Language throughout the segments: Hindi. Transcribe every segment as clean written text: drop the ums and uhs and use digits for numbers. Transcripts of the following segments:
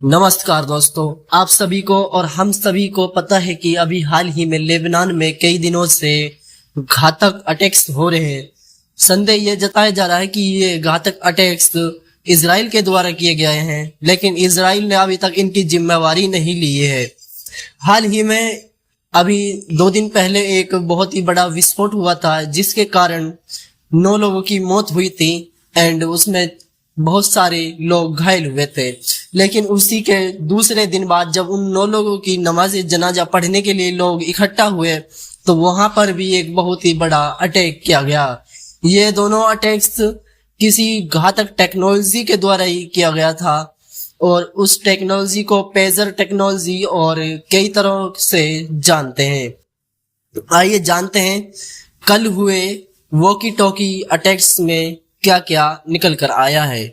नमस्कार दोस्तों, आप सभी को और हम सभी को पता है कि अभी हाल ही में लेबनान में कई दिनों से घातक अटैक्स हो रहे हैं। संदेह ये जताया जा रहा है कि ये घातक अटैक्स इजराइल के द्वारा किए गए हैं, लेकिन इजराइल ने अभी तक इनकी जिम्मेवारी नहीं ली है। हाल ही में अभी 2 दिन पहले एक बहुत ही बड़ा विस्फोट हुआ था, जिसके कारण 9 लोगों की मौत हुई थी एंड उसमें बहुत सारे लोग घायल हुए थे। लेकिन उसी के दूसरे दिन बाद जब उन 9 लोगों की नमाज जनाजा पढ़ने के लिए लोग इकट्ठा हुए तो वहां पर भी एक बहुत ही बड़ा अटैक किया गया। ये दोनों अटैक्स किसी घातक टेक्नोलॉजी के द्वारा ही किया गया था और उस टेक्नोलॉजी को पेजर टेक्नोलॉजी और कई तरह से जानते हैं। आइए जानते हैं कल हुए वॉकी टॉकी अटैक्स में क्या क्या निकल कर आया है।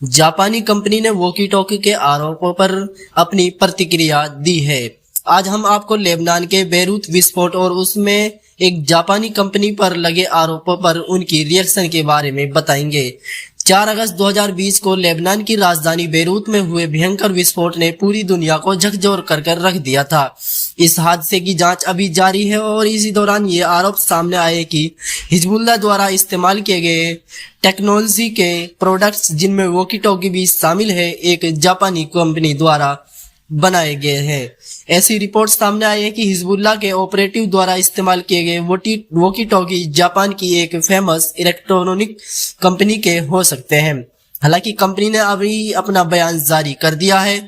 जापानी कंपनी ने वॉकी टॉकी के आरोपों पर अपनी प्रतिक्रिया दी है। आज हम आपको लेबनान के बेरूत विस्फोट और उसमें एक जापानी कंपनी पर लगे आरोपों पर उनकी रिएक्शन के बारे में बताएंगे। 4 अगस्त 2020 को लेबनान की राजधानी बेरूत में हुए भयंकर विस्फोट ने पूरी दुनिया को झकझोर कर रख दिया था। इस हादसे की जांच अभी जारी है और इसी दौरान ये आरोप सामने आए कि हिजबुल्लाह द्वारा इस्तेमाल किए गए टेक्नोलॉजी के प्रोडक्ट्स, जिनमें वॉकी टॉकी भी शामिल है, एक जापानी कंपनी द्वारा बनाए गए हैं। ऐसी रिपोर्ट सामने आई है कि हिजबुल्लाह के ऑपरेटिव द्वारा इस्तेमाल किए गए वॉकी टॉकी जापान की एक फेमस इलेक्ट्रॉनिक कंपनी के हो सकते हैं। हालांकि कंपनी ने अभी अपना बयान जारी कर दिया है,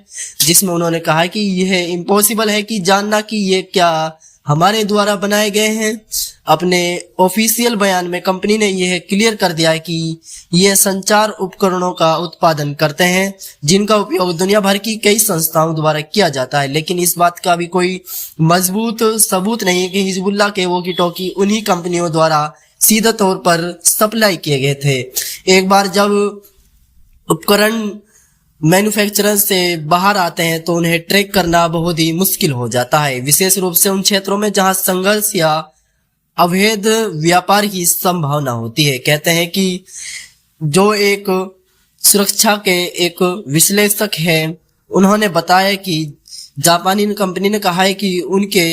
जिसमें उन्होंने कहा कि यह इम्पॉसिबल है कि जानना कि ये क्या हमारे द्वारा बनाए गए हैं। अपने ऑफिशियल बयान में कंपनी ने यह क्लियर कर दिया है कि ये संचार उपकरणों का उत्पादन करते हैं, जिनका उपयोग दुनिया भर की कई संस्थाओं द्वारा किया जाता है। लेकिन इस बात का भी कोई मजबूत सबूत नहीं है कि हिजबुल्लाह के वॉकी टॉकी उन्हीं कंपनियों द्वारा सीधे तौर पर सप्लाई किए गए थे। एक बार जब उपकरण मैन्युफैक्चरर से बाहर आते हैं तो उन्हें ट्रैक करना बहुत ही मुश्किल हो जाता है, विशेष रूप से उन क्षेत्रों में जहां संघर्ष या अवैध व्यापार की संभावना होती है। कहते हैं कि जो एक सुरक्षा के एक विश्लेषक हैं, उन्होंने बताया कि जापानी कंपनी ने कहा है कि उनके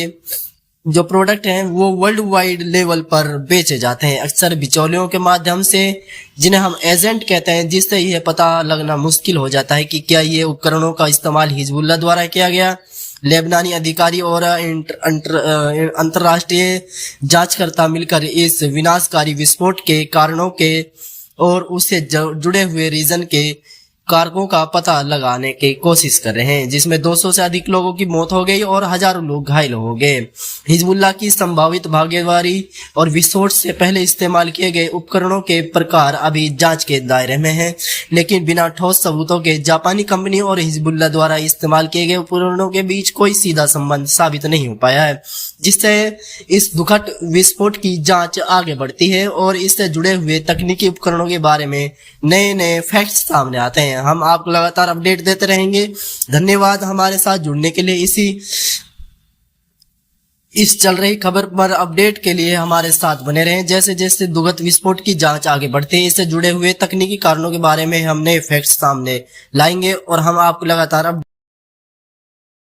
जो प्रोडक्ट हैं वो वर्ल्ड वाइड लेवल पर बेचे जाते हैं, अक्सर बिचौलियों के माध्यम से, जिन्हें हम एजेंट कहते हैं, जिससे यह पता लगना मुश्किल हो जाता है कि क्या ये उपकरणों का इस्तेमाल हिजबुल्लाह द्वारा किया गया। लेबनानी अधिकारी और अंतर्राष्ट्रीय जांचकर्ता मिलकर इस विनाशकारी विस्फोट के कारणों के और उससे जुड़े हुए रीजन के कारकों का पता लगाने की कोशिश कर रहे हैं, जिसमें 200 से अधिक लोगों की मौत हो गई और हजारों लोग घायल हो गए। हिजबुल्लाह की संभावित भागीदारी और विस्फोट से पहले इस्तेमाल किए गए उपकरणों के प्रकार अभी जांच के दायरे में हैं, लेकिन बिना ठोस सबूतों के जापानी कंपनी और हिजबुल्लाह द्वारा इस्तेमाल किए गए उपकरणों के बीच कोई सीधा संबंध साबित नहीं हो पाया है, जिससे इस दुखद विस्फोट की जांच आगे बढ़ती है और इससे जुड़े हुए तकनीकी उपकरणों के बारे में नए नए फैक्ट्स सामने आते हैं। हम आपको लगातार अपडेट देते रहेंगे। धन्यवाद हमारे साथ जुड़ने के लिए। इस चल रही खबर पर अपडेट के लिए हमारे साथ बने रहें। जैसे जैसे दुखद विस्फोट की जांच आगे बढ़ती है, इससे जुड़े हुए तकनीकी कारणों के बारे में हम नए फैक्ट्स सामने लाएंगे और हम आपको लगातार